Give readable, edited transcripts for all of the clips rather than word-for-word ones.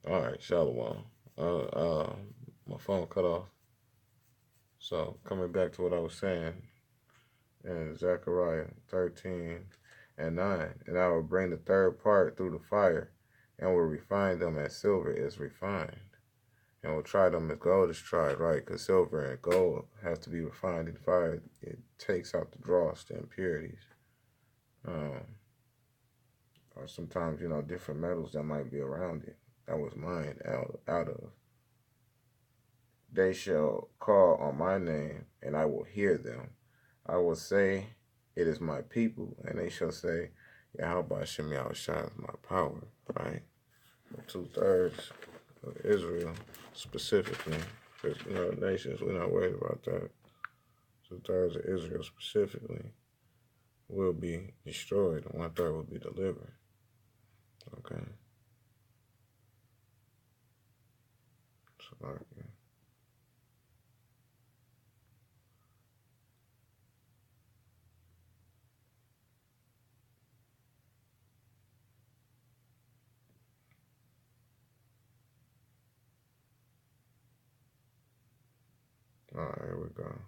All right, Shalom. My phone cut off. So coming back to what I was saying in Zechariah 13:9, and I will bring the third part through the fire, and will refine them as silver is refined, and will try them as gold is tried, right? Because silver and gold have to be refined in fire. It takes out the dross, the impurities, um, or sometimes different metals that might be around it. That was mined out of. They shall call on my name, and I will hear them. I will say, it is my people, and they shall say, Yahweh Shem Yahushua is my power, right? 2/3 of Israel, specifically, because, nations, we're not worried about that. 2/3 of Israel, specifically, will be destroyed, and 1/3 will be delivered, okay? So, yeah. All right, here we go.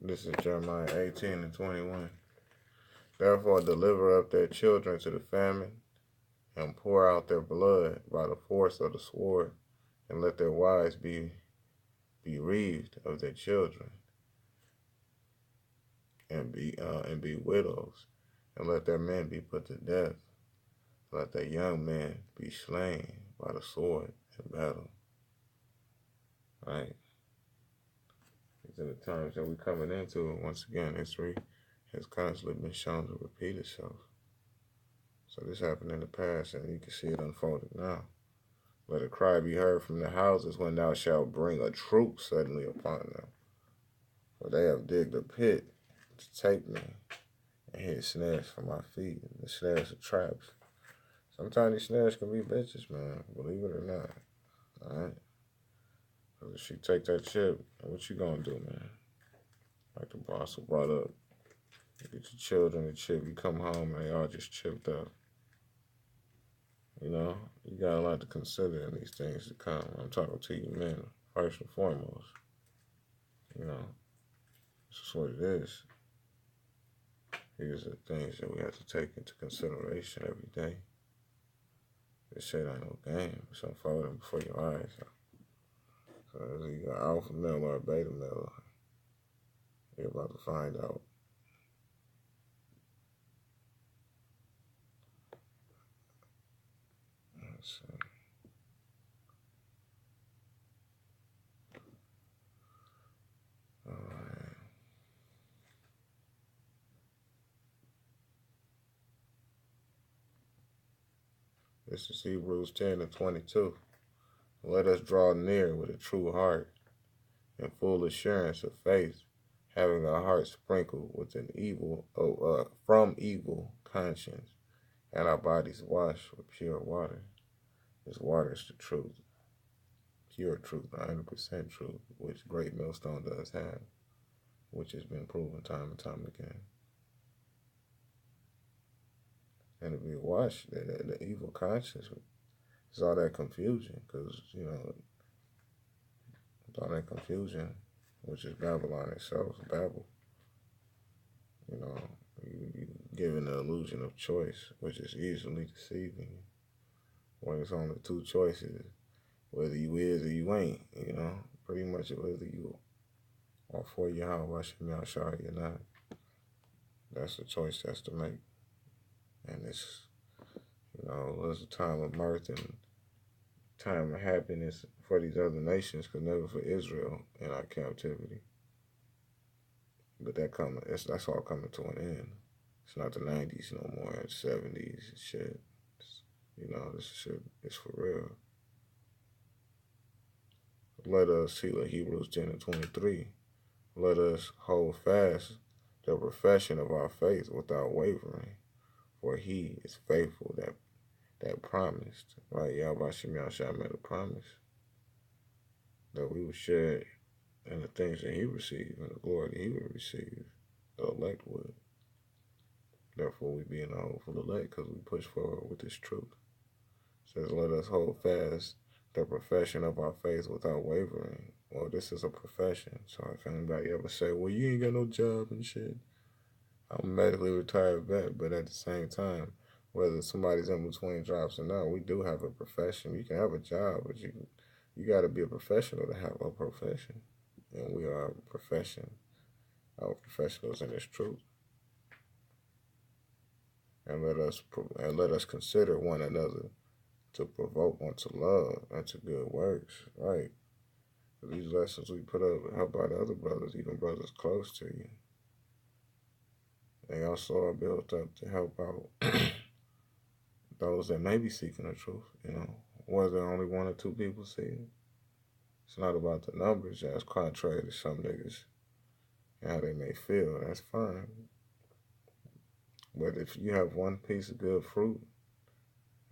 This is Jeremiah 18:21. Therefore, deliver up their children to the famine, and pour out their blood by the force of the sword, and let their wives be bereaved of their children, and be widows, and let their men be put to death, let their young men be slain by the sword in battle. Right? These are the times that we're coming into. Once again, history has constantly been shown to repeat itself. So this happened in the past, and you can see it unfolding now. Let a cry be heard from the houses when thou shalt bring a troop suddenly upon them. For they have digged a pit to take me, and hid snares for my feet. And the snares are traps. Sometimes these snares can be bitches, man. Believe it or not. Alright? Because if she take that chip, what you gonna do, man? Like the boss brought up. You get your children a chip, you come home and they all just chipped up. You got a lot to consider in these things to come. I'm talking to you men, first and foremost. This is what it is. These are things that we have to take into consideration every day. This shit ain't no game. It's unfolding before your eyes. So either you got alpha male or a beta male. You're about to find out. Let's see. All right. This is Hebrews 10:22. Let us draw near with a true heart and full assurance of faith, having our hearts sprinkled with from evil conscience, and our bodies washed with pure water. This water is the truth, pure truth, 100% truth, which Great Millstone does have, which has been proven time and time again. And to be washed, the evil conscience is all that confusion, because, all that confusion, which is Babylon itself, Babel, you given the illusion of choice, which is easily deceiving, when it's only two choices, whether you is or you ain't, pretty much whether you are for Yahweh Shem Yahushua or you're not. That's the choice that's to make. And it's, it's a time of mirth and time of happiness for these other nations, because never for Israel in our captivity. But that's all coming to an end. It's not the 90s no more, it's 70s and shit. This shit is for real. Let us, Hebrews 10:23, let us hold fast the profession of our faith without wavering, for he is faithful that promised, right? Yahweh Shem Yahushua made a promise that we would share in the things that he received and the glory that he would receive, the elect would. Therefore, we be in the hopeful elect because we push forward with this truth. It says, let us hold fast the profession of our faith without wavering. Well, this is a profession. So if anybody ever say, well, you ain't got no job and shit, I'm a medically retired vet, but at the same time, whether somebody's in between jobs or not, we do have a profession. You can have a job, but you got to be a professional to have a profession. And we are a profession. Our professionals in this truth. And let us consider one another to provoke one to love and to good works. Right. These lessons we put up help out other brothers, even brothers close to you. They also are built up to help out those that may be seeking the truth, whether only one or two people see it. It's not about the numbers, that's contrary to some niggas and how they may feel. That's fine. But if you have one piece of good fruit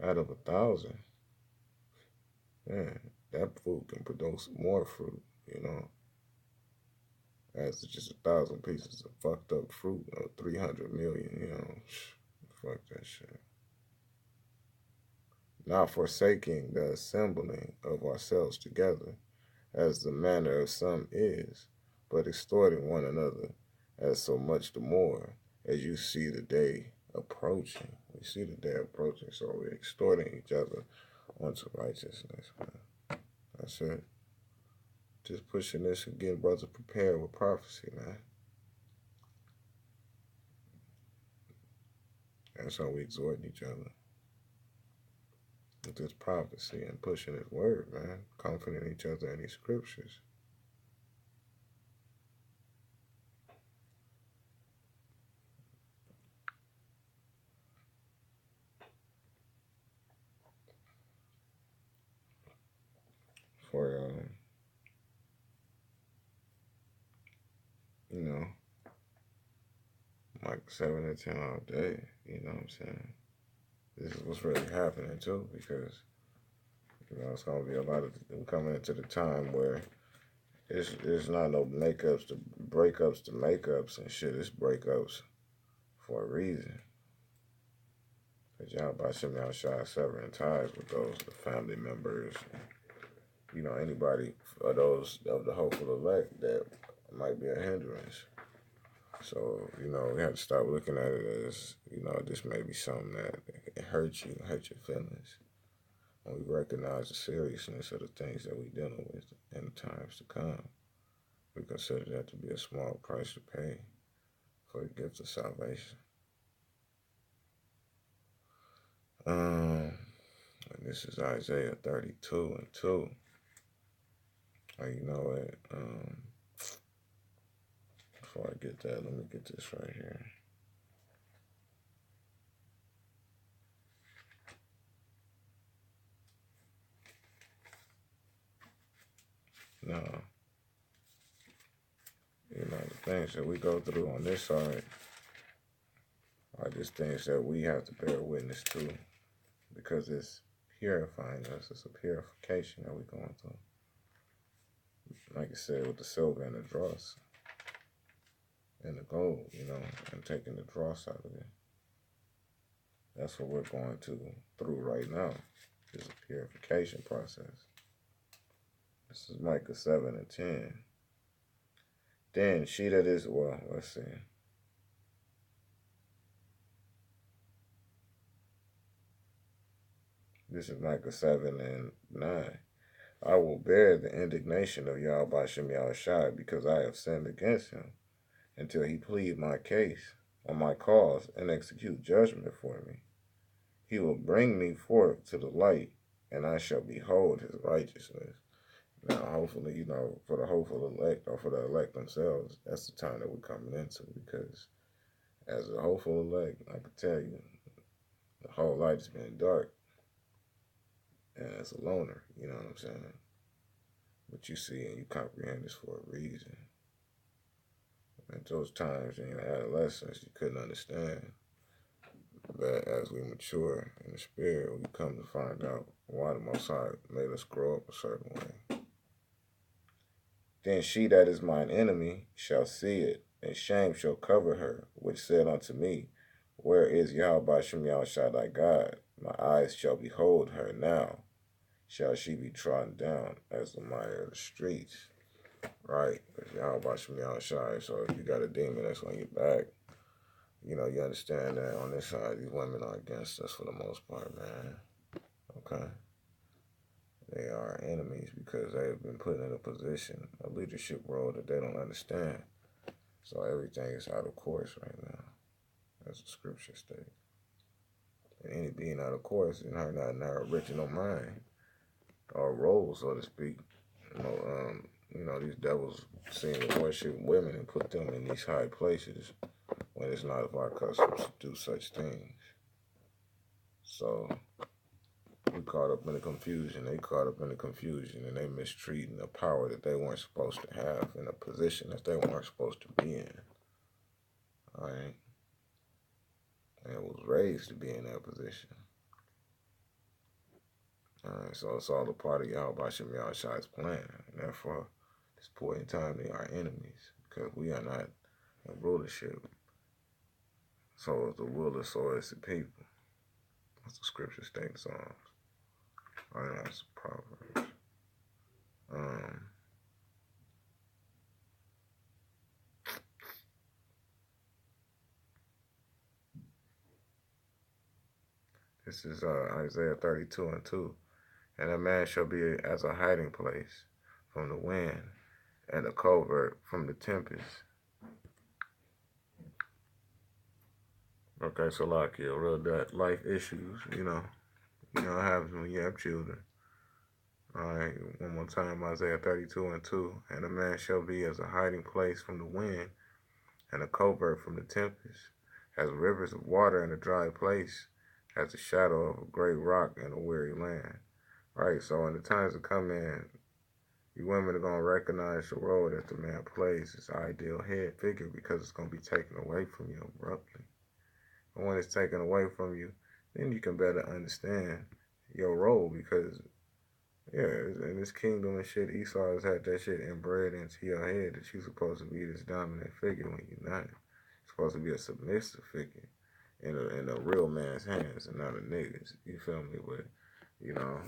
out of 1,000, man, that fruit can produce more fruit, as just 1,000 pieces of fucked up fruit or 300 million, fuck that shit. Not forsaking the assembling of ourselves together, as the manner of some is, but exhorting one another, as so much the more as you see the day approaching. We see the day approaching, so we're exhorting each other onto righteousness, man. That's it. Just pushing this and getting brothers prepared with prophecy, man. That's how we exhort each other. With this prophecy and pushing his word, man. Comforting each other in these scriptures. For, like 7 to 10 all day, you know what I'm saying? This is what's really happening too, because, it's going to be a lot of them coming into the time where it's not no breakups to makeups and shit. It's breakups for a reason. Because y'all by Shimmy Shah severing ties with those family members, anybody of those of the hopeful elect that might be a hindrance. So, we have to stop looking at it as, this may be something that hurt your feelings. When we recognize the seriousness of the things that we're dealing with in the times to come, we consider that to be a small price to pay for the gift of salvation. And this is Isaiah 32:2. You know what? Before I get that, let me get this right here. No. The things that we go through on this side are just things that we have to bear witness to, because it's purifying us. It's a purification that we're going through. Like I said, with the silver and the dross and the gold, and taking the dross out of it. That's what we're going through right now. It's a purification process. This is Micah 7:10. Then she that is, let's see. This is Micah 7:9. I will bear the indignation of Yahweh Shem Yahushai because I have sinned against him, until he plead my case on my cause and execute judgment for me. He will bring me forth to the light, and I shall behold his righteousness. Now, hopefully, for the hopeful elect, or for the elect themselves, that's the time that we're coming into, because as a hopeful elect, I can tell you, the whole light has been dark. And as a loner, you know what I'm saying? But you see and you comprehend this for a reason. At those times in your adolescence, you couldn't understand. But as we mature in the spirit, we come to find out why the Most High made us grow up a certain way. Then she that is mine enemy shall see it, and shame shall cover her, which said unto me, Where is Yahweh Shem Yahushua thy God? My eyes shall behold her now. Shall she be trodden down as the mire of the streets? Right? Because Yahweh Shem Yahushua. So if you got a demon that's on your back, you know, you understand that on this side, these women are against us for the most part, man. Okay? They are enemies because they have been put in a position, a leadership role that they don't understand. So everything is out of course right now, as the scripture states. And any being out of course in her not in her original mind or role, so to speak. You know, these devils seem to worship women and put them in these high places when it's not of our customs to do such things. So we caught up in the confusion. They caught up in the confusion, and they mistreating the power that they weren't supposed to have in a position that they weren't supposed to be in. All right, and was raised to be in that position. All right, so it's all a part of Yahweh Shem Yahushua's plan, and therefore, at this point in time, they are enemies because we are not in rulership. So is the ruler, so is the people. That's the scripture states on. All right, that's Proverbs. This is Isaiah 32:2. And a man shall be as a hiding place from the wind, and a covert from the tempest. Okay, so like your real life issues, you know happens when you have children. All right, one more time, Isaiah 32:2. And a man shall be as a hiding place from the wind, and a covert from the tempest, as rivers of water in a dry place, as the shadow of a great rock in a weary land. Right, so in the times to come in, you women are going to recognize the role that the man plays as ideal head figure because it's going to be taken away from you abruptly. And when it's taken away from you, then you can better understand your role because, yeah, in this kingdom and shit, Esau has had that shit inbred into your head that you're supposed to be this dominant figure when you're not. You're supposed to be a submissive figure in a real man's hands and not a nigga's. You feel me? But, you know,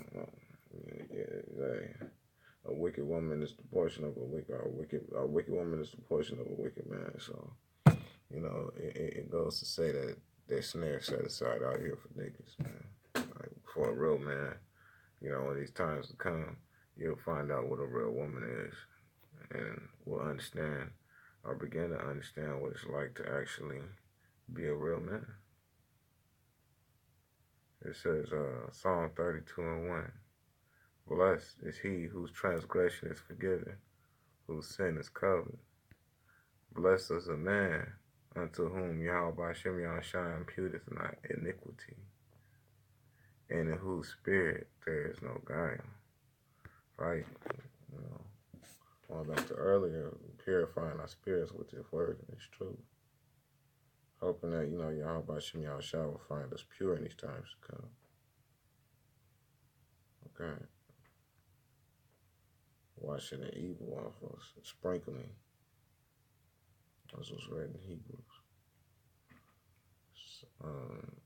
a wicked woman is the portion of a wicked woman is the portion of a wicked man. So, you know, it goes to say that there's snare set aside out here for niggas, man. Like, for a real man, you know, when these times to come, you'll find out what a real woman is, and will understand or begin to understand what it's like to actually be a real man. It says, Psalm 32:1. Blessed is he whose transgression is forgiven, whose sin is covered. Blessed is the man unto whom Yahweh Shem Yahushua imputeth not iniquity, and in whose spirit there is no guile. Right? You know, going back to earlier, purifying our spirits with this word and its truth. Hoping that, you know, Yahweh Shem Yahushua will find us pure in these times to come. Okay. Washing the evil off us, sprinkling. That's what's read in Hebrews.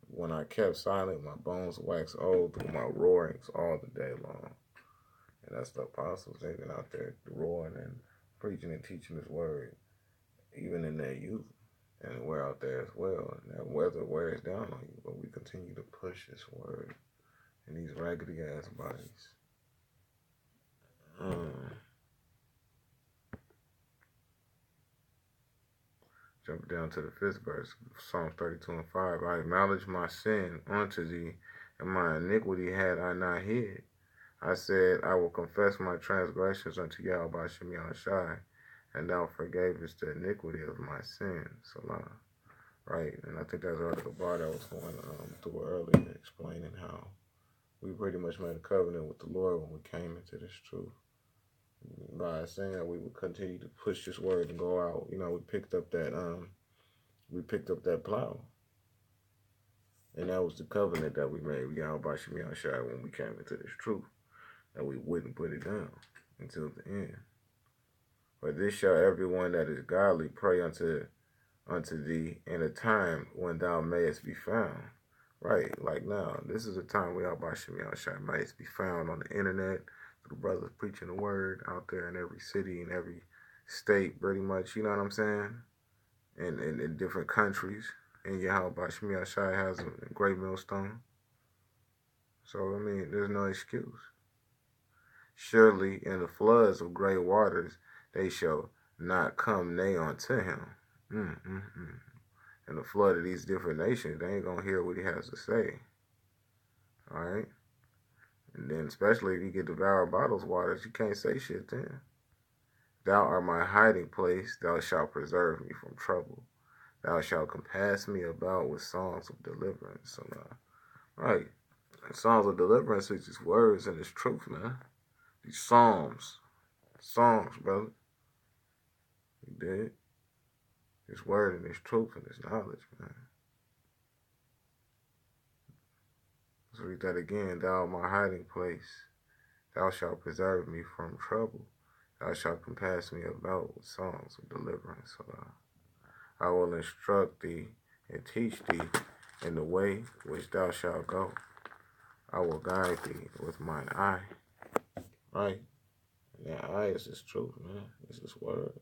When I kept silent, my bones waxed old through my roarings all the day long. And that's the apostles. They've been out there roaring and preaching and teaching this word, even in their youth. And we're out there as well. And that weather wears down on you, but we continue to push this word in these raggedy ass bodies. Jump down to the 5th verse, Psalm 32:5. I acknowledge my sin unto thee, and my iniquity had I not hid. I said, I will confess my transgressions unto Yahweh Shem Yahushua, and thou forgavest the iniquity of my sin. Salah. Right? And I think that's Article Bar that was going through earlier, explaining how we pretty much made a covenant with the Lord when we came into this truth. By saying that we would continue to push this word and go out, you know, we picked up that plow. And that was the covenant that we made with Yahweh Shem Yahushua when we came into this truth. That we wouldn't put it down until the end. But this shall everyone that is godly pray unto unto thee in a time when thou mayest be found. Right, like now, this is a time where Yahweh Shem Shai mayest be found on the internet, through brothers preaching the word out there in every city, in every state, pretty much, you know what I'm saying? And in different countries. And Yahweh Shem Shai has a great millstone. So, I mean, there's no excuse. Surely in the floods of great waters they shall not come nigh unto him. In the flood of these different nations, they ain't gonna hear what he has to say. Alright? And then especially if you get devoured by those waters, you can't say shit then. Thou art my hiding place, thou shalt preserve me from trouble. Thou shalt compass me about with songs of deliverance. So, right. And songs of deliverance is just words and it's truth, man. These songs, brother. You did. It's word and it's truth and it's knowledge, man. Let's read that again. Thou art my hiding place. Thou shalt preserve me from trouble. Thou shalt compass me about with songs of deliverance. So, I will instruct thee and teach thee in the way which thou shalt go. I will guide thee with mine eye. Right? And that eye is this truth, man. It's this word.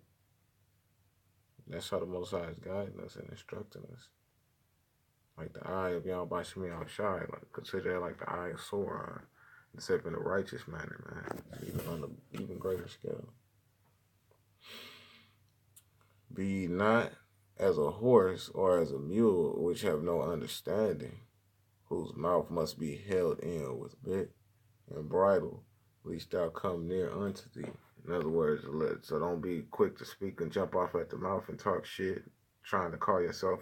That's how the Most High is guiding us and instructing us. Like the eye of Yahweh Shem Shai, like consider it like the eye of Sauron, except in a righteous manner, man. Even on an even greater scale. Be not as a horse or as a mule which have no understanding, whose mouth must be held in with bit and bridle, lest thou come near unto thee. In other words, so don't be quick to speak and jump off at the mouth and talk shit, trying to call yourself,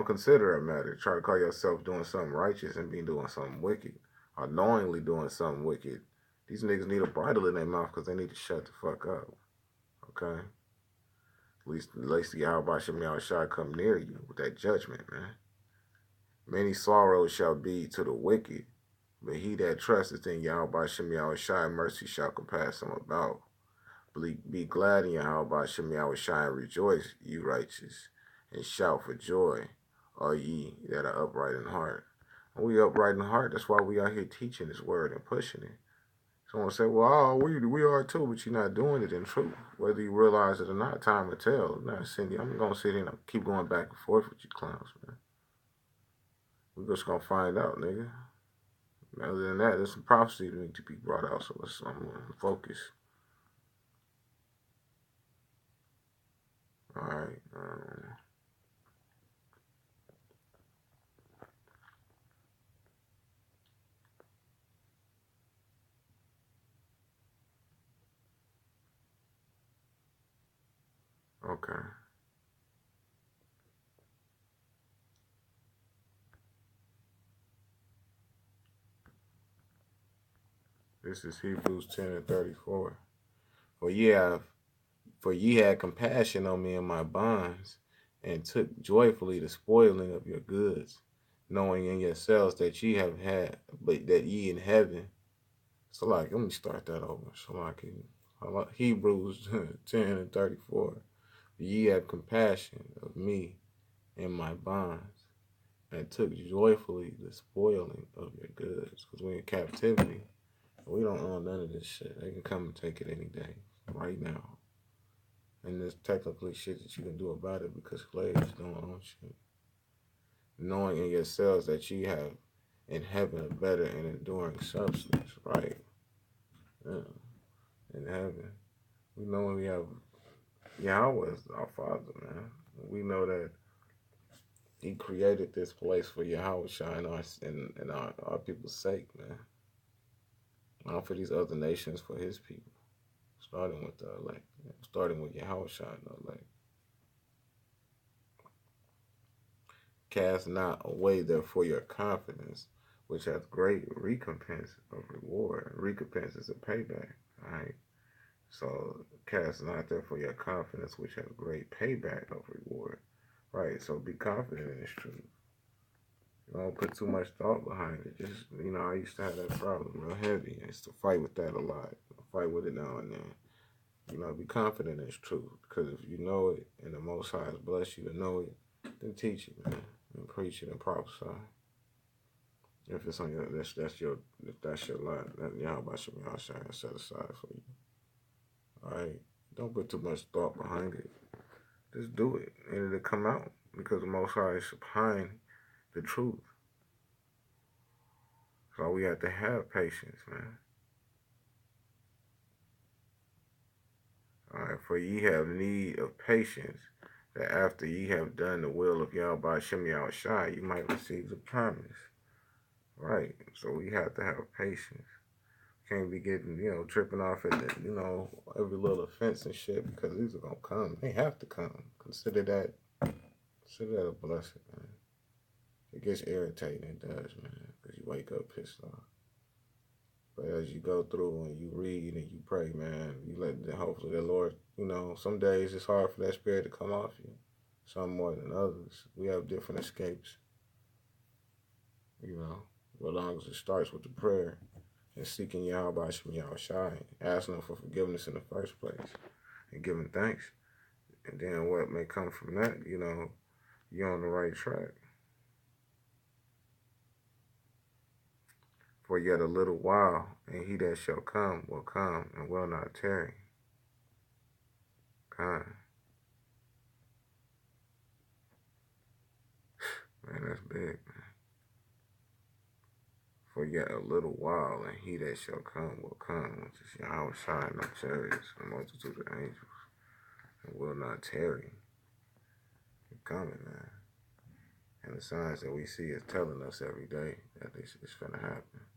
consider a matter. Try to call yourself doing something righteous and be doing something wicked, or knowingly doing something wicked. These niggas need a bridle in their mouth because they need to shut the fuck up. Okay? At least the Yahweh Shem Shai come near you with that judgment, man. Many sorrows shall be to the wicked, but he that trusteth in Yahweh Shem Shai, mercy shall compass him about. Be glad in Yahweh Shem Shai and rejoice, you righteous, and shout for joy, all ye that are upright in heart. And we upright in heart, that's why we out here teaching this word and pushing it. Someone say, well, we are too, but you're not doing it in truth. Whether you realize it or not, time will tell. Now, Cindy, I'm going to sit here and keep going back and forth with you clowns, man. We're just going to find out, nigga. Other than that, there's some prophecy that need to be brought out, so let's focus. All right. Okay. This is Hebrews 10 and 34. For ye had compassion on me in my bonds, and took joyfully the spoiling of your goods, knowing in yourselves that ye have had, but that ye in heaven. So let me start that over. So Hebrews 10 and 34. Ye have compassion of me in my bonds, and took joyfully the spoiling of your goods. Because we're in captivity. We don't own none of this shit. They can come and take it any day, right now. And there's technically shit that you can do about it because slaves don't own shit. Knowing in yourselves that you have in heaven a better and enduring substance, right? Yeah. In heaven. We know we have Yahweh as our Father, man. We know that He created this place for Yahweh shine and our people's sake, man. Not for these other nations, for His people. Starting with the elect. Starting with Yahweh shine the elect. Cast not away therefore your confidence, which hath great recompense of reward. Recompense is a payback, all right? So cast not therefore your confidence, which hath great payback of reward, right? So be confident in this truth. Don't put too much thought behind it. Just, I used to have that problem real heavy. I used to fight with that a lot. I fight with it now and then. Be confident in its truth. Because if you know it and the Most High has blessed you to know it, then teach it, man. And preach it and prophesy. If it's on your, that's your life. That Yahweh should be set aside for you. All right. Don't put too much thought behind it. Just do it, and it'll come out because the Most High is behind the truth. So we have to have patience, man. All right, for ye have need of patience, that after ye have done the will of Yahweh Shem Yahushai, you might receive the promise. Right, so we have to have patience. Can't be getting, tripping off at the, every little offense and shit, because these are gonna come. They have to come. Consider that a blessing, man. It gets irritating, it does, man, because you wake up pissed off. But as you go through and you read and you pray, man, you hopefully the Lord, some days it's hard for that spirit to come off you. Some more than others. We have different escapes, But as long as it starts with the prayer and seeking Yahweh Shem Yahushai, asking him for forgiveness in the first place and giving thanks. And then what may come from that, you're on the right track. For yet a little while, and he that shall come will come and will not tarry. God. Man, that's big, man. For yet a little while, and he that shall come will come, which is Yahweh shine no chariots, a multitude of angels, and will not tarry. He's coming, man. And the signs that we see is telling us every day that it's going to happen.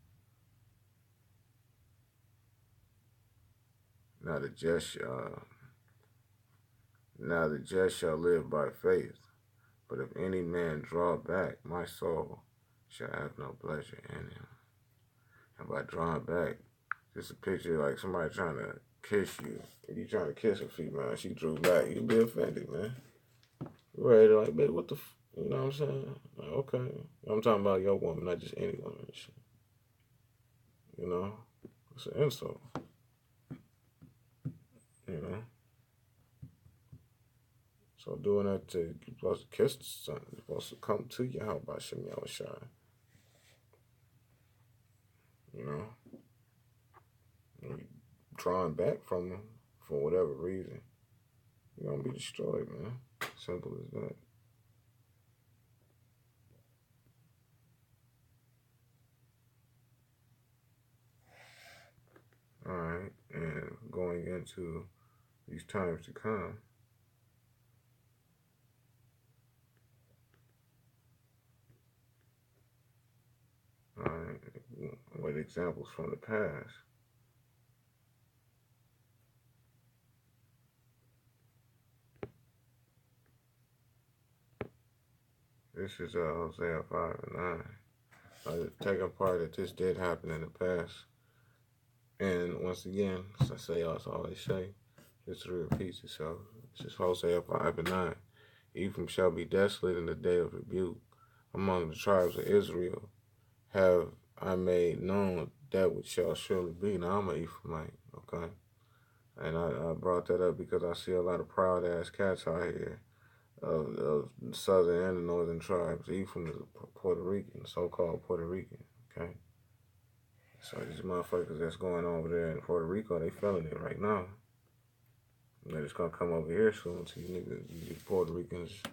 Now the just shall live by faith. But if any man draw back, my soul shall have no pleasure in him. And by drawing back, just a picture like somebody trying to kiss you. If you trying to kiss a female, she drew back, you'd be offended, man. You're ready to babe, what the you know what I'm saying? Like, okay. I'm talking about your woman, not just any woman. It's an insult. So doing that you're supposed to kiss the son. You're supposed to come to Yahweh Shem Yahushai. You're drawing back from him for whatever reason. You're going to be destroyed, man. Simple as that. Alright, and going into these times to come, with examples from the past. This is Hosea 5 and 9. Taking part that this did happen in the past. And once again, as I always say, history repeats itself. This is Hosea 5 and 9. Ephraim shall be desolate in the day of rebuke. Among the tribes of Israel have I made known that which shall surely be. Now I'm an Ephraimite, okay? And I brought that up because I see a lot of proud-ass cats out here of the southern and the northern tribes. Ephraim is Puerto Rican, so-called Puerto Rican, okay? So these motherfuckers that's going over there in Puerto Rico, they feeling it right now. They're just gonna come over here soon to you niggas, you Puerto Ricans,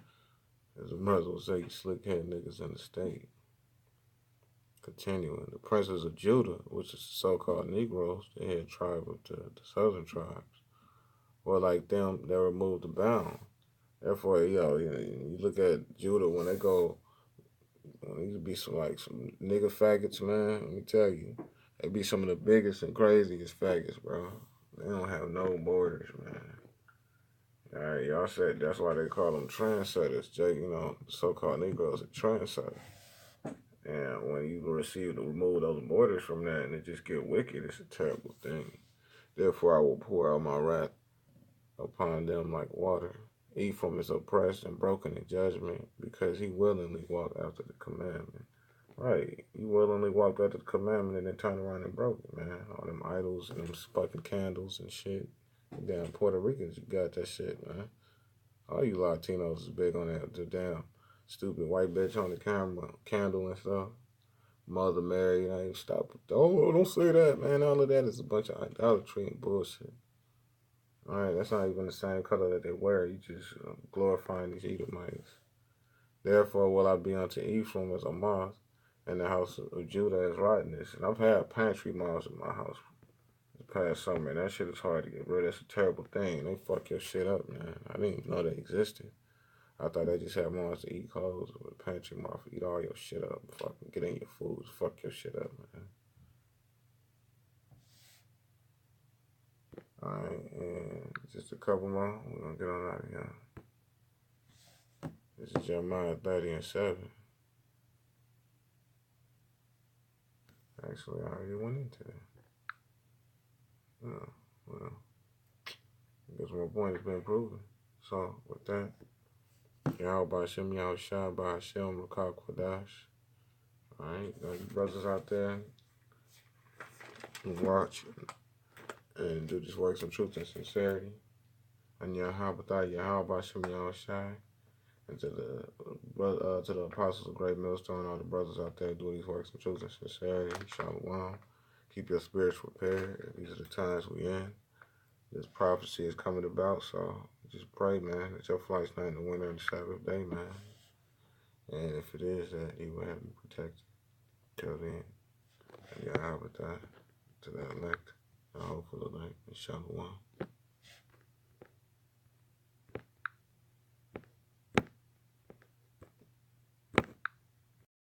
as a brother will say, you slick-head niggas in the state. Continuing, the princes of Judah, which is the so-called Negroes, the head tribe of the southern tribes, were like them that removed the bound. Therefore, you look at Judah when they go, these be some nigga faggots, man. Let me tell you, they be some of the biggest and craziest faggots, bro. They don't have no borders, man. All right, y'all said that's why they call them trendsetters. So-called Negroes are trendsetters. And when you remove those borders from that and it just get wicked, it's a terrible thing. Therefore, I will pour out my wrath upon them like water. Ephraim is oppressed and broken in judgment because he willingly walked after the commandment. Right, he willingly walked after the commandment and then turned around and broke it, man. All them idols and them fucking candles and shit. Damn Puerto Ricans, you got that shit, man. All you Latinos is big on that. The damn stupid white bitch on the camera, candle and stuff. Mother Mary, stop. Don't say that, man. All of that is a bunch of idolatry and bullshit. All right, that's not even the same color that they wear. You just glorifying these Edomites. Therefore, will I be unto Ephraim as a moth, and the house of Judah as rottenness. And I've had pantry moths in my house this past summer, and that shit is hard to get rid of. That's a terrible thing. They fuck your shit up, man. I didn't even know they existed. I thought they just had moths to eat clothes, but a pantry moth eat all your shit up. Fucking get in your foods. Fuck your shit up, man. Alright, and just a couple more. We're gonna get on out of here. This is Jeremiah 30 and 7. Actually, I already went into that. Oh, well, I guess my point has been proven. So, with that, Yahweh Hashem, Yahweh Shah, by Hashem, Rakah Kwadash. Alright, you brothers out there who watch and do this work in truth and sincerity. And Yahweh Hashem, Yahweh Shai. And to the apostles of Great Millstone, all the brothers out there do these works in truth and sincerity. Shalom. Keep your spirits prepared. These are the times we in. This prophecy is coming about, so just pray, man, that your flight's not in the winter and the Sabbath day, man. And if it is, that he will have you protected. Till then, Yahweh to the elect, the hopeful elect, and Shalom.